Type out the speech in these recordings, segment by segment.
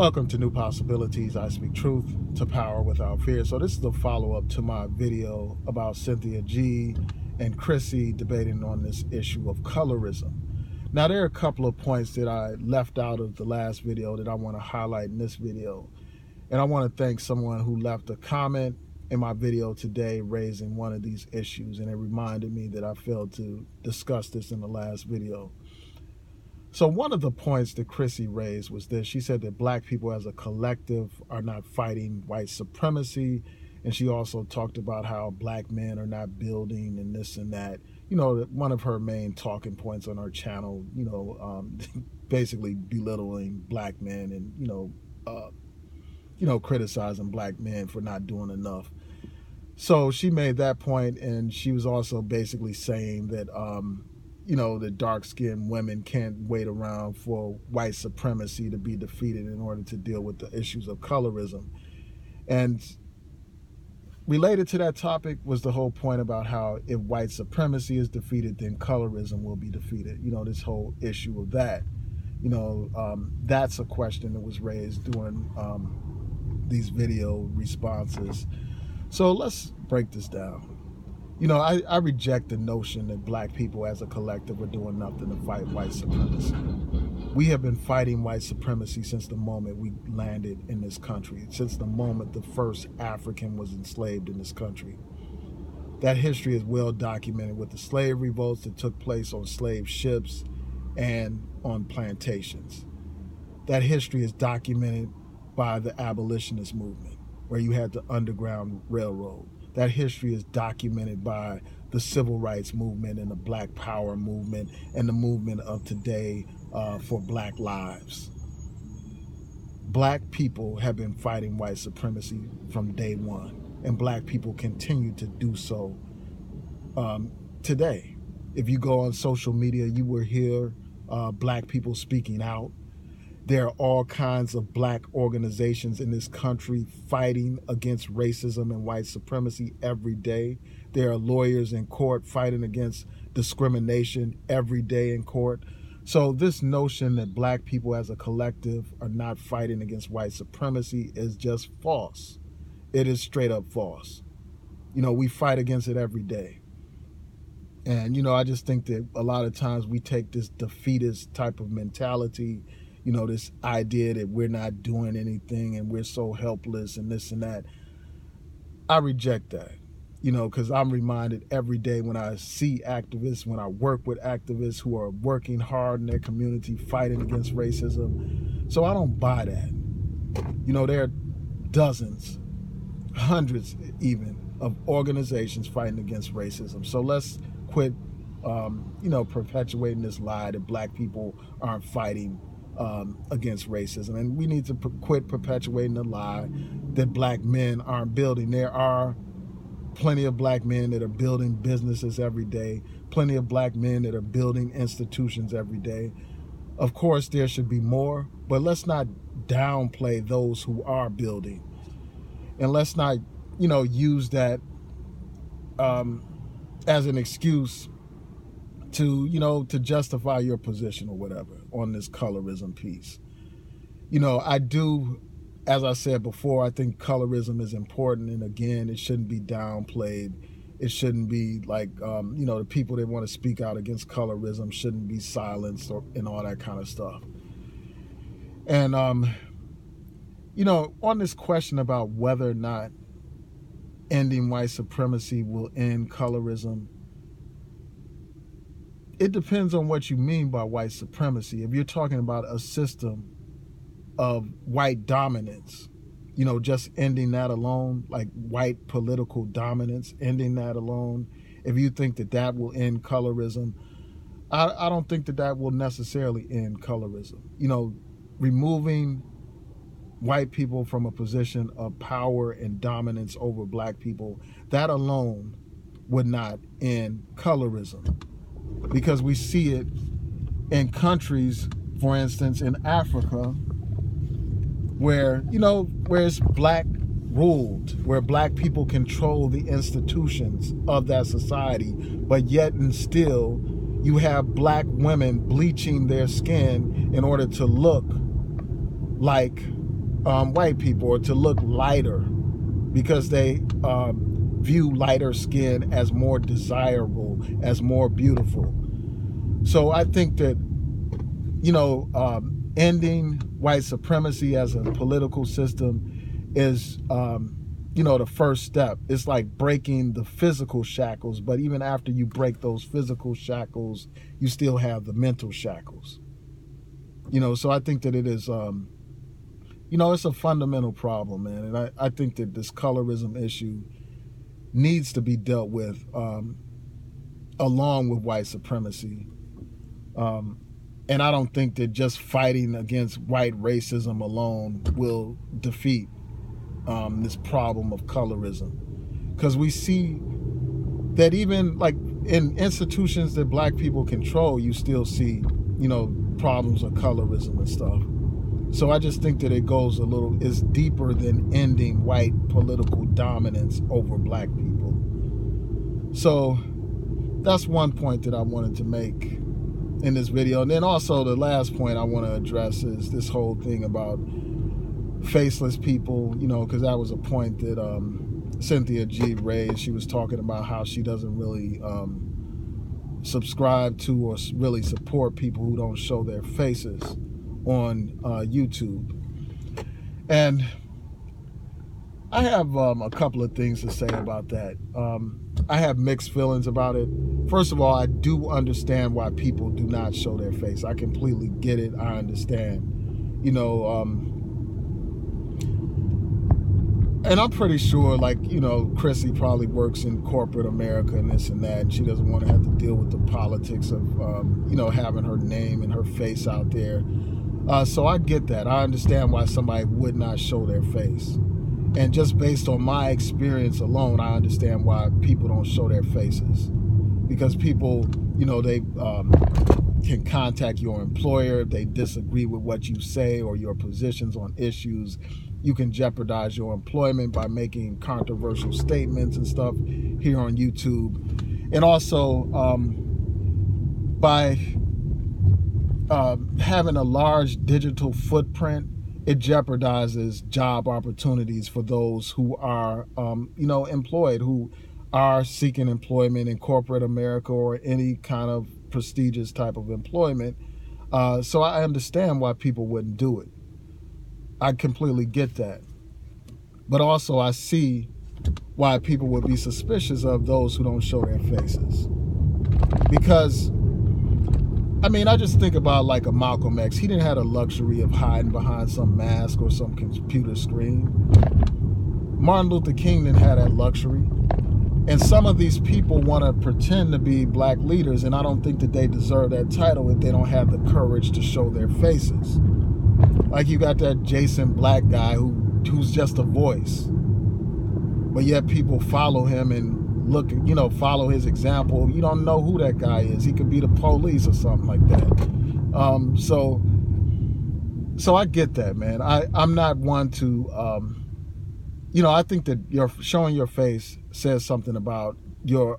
Welcome to New Possibilities. I speak truth to power without fear. So this is the follow-up to my video about Cynthia G and Chrissie debating on this issue of colorism. Now, there are a couple of points that I left out of the last video that I want to highlight in this video. And I want to thank someone who left a comment in my video today raising one of these issues. And it reminded me that I failed to discuss this in the last video. So one of the points that Crissie raised was this. She said that black people as a collective are not fighting white supremacy. And she also talked about how black men are not building and this and that. You know, one of her main talking points on her channel, basically belittling black men and, criticizing black men for not doing enough. So she made that point, and she was also basically saying that, the dark-skinned women can't wait around for white supremacy to be defeated in order to deal with the issues of colorism. And related to that topic was the whole point about how if white supremacy is defeated, then colorism will be defeated. This whole issue of that. That's a question that was raised during these video responses. So let's break this down. I reject the notion that black people as a collective are doing nothing to fight white supremacy. We have been fighting white supremacy since the moment we landed in this country, since the moment the first African was enslaved in this country. That history is well documented with the slave revolts that took place on slave ships and on plantations. That history is documented by the abolitionist movement, where you had the Underground Railroad. That history is documented by the civil rights movement and the Black Power movement and the movement of today for Black lives. Black people have been fighting white supremacy from day one, and black people continue to do so today. If you go on social media, you will hear black people speaking out. There are all kinds of black organizations in this country fighting against racism and white supremacy every day. There are lawyers in court fighting against discrimination every day in court. So this notion that black people as a collective are not fighting against white supremacy is just false. It is straight up false. We fight against it every day. And, I just think that a lot of times we take this defeatist type of mentality, this idea that we're not doing anything and we're so helpless and this and that. I reject that, because I'm reminded every day when I see activists, when I work with activists who are working hard in their community, fighting against racism. So I don't buy that. There are dozens, hundreds even, of organizations fighting against racism. So let's quit, perpetuating this lie that black people aren't fighting against racism. And we need to quit perpetuating the lie that black men aren't building. There are plenty of black men that are building businesses every day, plenty of black men that are building institutions every day. Of course, there should be more, but let's not downplay those who are building. And let's not, use that as an excuse to justify your position or whatever on this colorism piece. I do, as I said before, I think colorism is important. And again, it shouldn't be downplayed. It shouldn't be like, the people that want to speak out against colorism shouldn't be silenced and all that kind of stuff. And, on this question about whether or not ending white supremacy will end colorism, it depends on what you mean by white supremacy. If you're talking about a system of white dominance, just ending that alone, like white political dominance, ending that alone, if you think that that will end colorism, I don't think that that will necessarily end colorism. Removing white people from a position of power and dominance over black people, that alone would not end colorism. Because we see it in countries, for instance, in Africa, where it's black ruled, where black people control the institutions of that society, but yet and still you have black women bleaching their skin in order to look like white people, or to look lighter, because they view lighter skin as more desirable, as more beautiful. So I think that, you know, ending white supremacy as a political system is, you know, the first step. It's like breaking the physical shackles, but even after you break those physical shackles, you still have the mental shackles. You know, so I think that it is, you know, it's a fundamental problem, man. And I think that this colorism issue needs to be dealt with along with white supremacy. And I don't think that just fighting against white racism alone will defeat this problem of colorism. Because we see that even like in institutions that black people control, you still see, you know, problems of colorism and stuff. So I just think that it goes it's deeper than ending white political dominance over black people. So that's one point that I wanted to make in this video. And then also the last point I want to address is this whole thing about faceless people, you know, because that was a point that Cynthia G raised. She was talking about how she doesn't really subscribe to or really support people who don't show their faces on YouTube. And I have a couple of things to say about that. I have mixed feelings about it. First of all, I do understand why people do not show their face. I completely get it. I understand. You know, and I'm pretty sure, like, you know, Crissie probably works in corporate America and this and that, and she doesn't want to have to deal with the politics of, you know, having her name and her face out there. So I get that. I understand why somebody would not show their face. And just based on my experience alone, I understand why people don't show their faces. Because people, you know, they can contact your employer if they disagree with what you say or your positions on issues. You can jeopardize your employment by making controversial statements and stuff here on YouTube. And also by having a large digital footprint, it jeopardizes job opportunities for those who are, you know, employed, who are seeking employment in corporate America or any kind of prestigious type of employment. So I understand why people wouldn't do it. I completely get that. But also I see why people would be suspicious of those who don't show their faces. Because, I mean, I just think about like a Malcolm X. He didn't have the luxury of hiding behind some mask or some computer screen. Martin Luther King didn't have that luxury. And some of these people want to pretend to be black leaders, and I don't think that they deserve that title if they don't have the courage to show their faces. Like you got that Jason Black guy who's just a voice. But yet people follow him and look, you know, follow his example. You don't know who that guy is. He could be the police or something like that. So I get that, man. I'm not one to, you know, I think that showing your face says something about your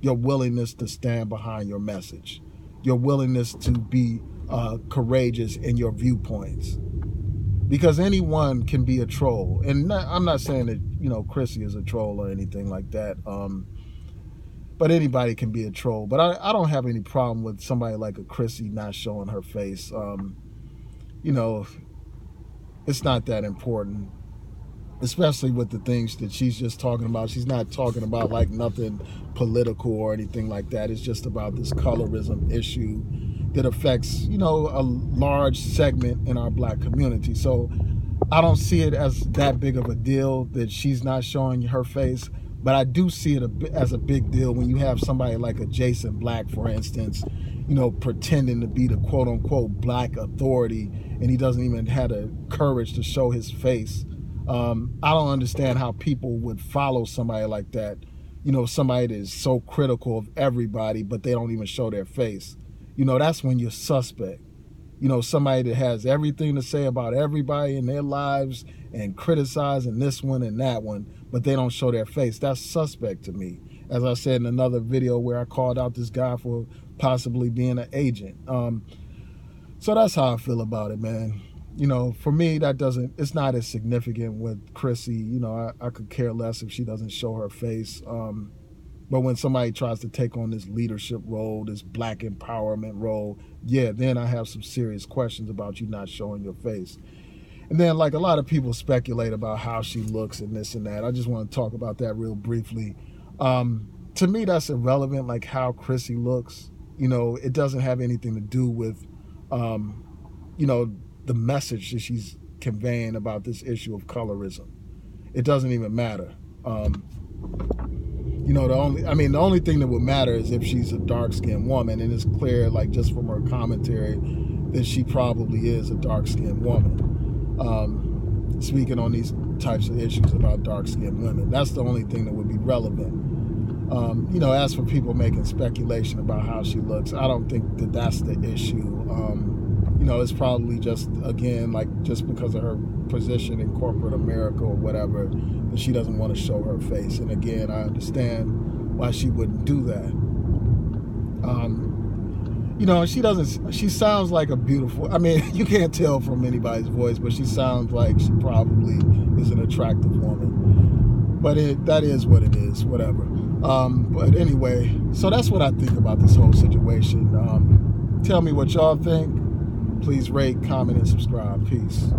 willingness to stand behind your message, your willingness to be courageous in your viewpoints. Because anyone can be a troll. And I'm not saying that, you know, Crissie is a troll or anything like that. But anybody can be a troll. But I don't have any problem with somebody like a Crissie not showing her face. You know, it's not that important. Especially with the things that she's just talking about. She's not talking about like nothing political or anything like that. It's just about this colorism issue that affects, you know, a large segment in our black community. So I don't see it as that big of a deal that she's not showing her face. But I do see it as a big deal when you have somebody like a Jason Black, for instance, you know, pretending to be the quote unquote black authority, and he doesn't even have the courage to show his face. I don't understand how people would follow somebody like that. You know, somebody that is so critical of everybody, but they don't even show their face. You know, that's when you're suspect. You know, somebody that has everything to say about everybody in their lives and criticizing this one and that one, but they don't show their face. That's suspect to me. As I said in another video where I called out this guy for possibly being an agent. So that's how I feel about it, man. For me, it's not as significant with Crissie. I could care less if she doesn't show her face. But when somebody tries to take on this leadership role, this black empowerment role, yeah, then I have some serious questions about you not showing your face. And then, like, a lot of people speculate about how she looks and this and that. I just want to talk about that real briefly. To me, that's irrelevant, like how Crissie looks. It doesn't have anything to do with, the message that she's conveying about this issue of colorism. It doesn't even matter. The only thing that would matter is if she's a dark-skinned woman, and it's clear, like, just from her commentary, that she probably is a dark-skinned woman. Speaking on these types of issues about dark-skinned women, that's the only thing that would be relevant. As for people making speculation about how she looks, I don't think that that's the issue. It's probably just, again, like, just because of her position in corporate America or whatever, that she doesn't want to show her face. And again, I understand why she wouldn't do that. She sounds like a beautiful, you can't tell from anybody's voice, but she sounds like she probably is an attractive woman. But that is what it is, whatever. But anyway, so that's what I think about this whole situation. Tell me what y'all think. Please rate, comment, and subscribe. Peace.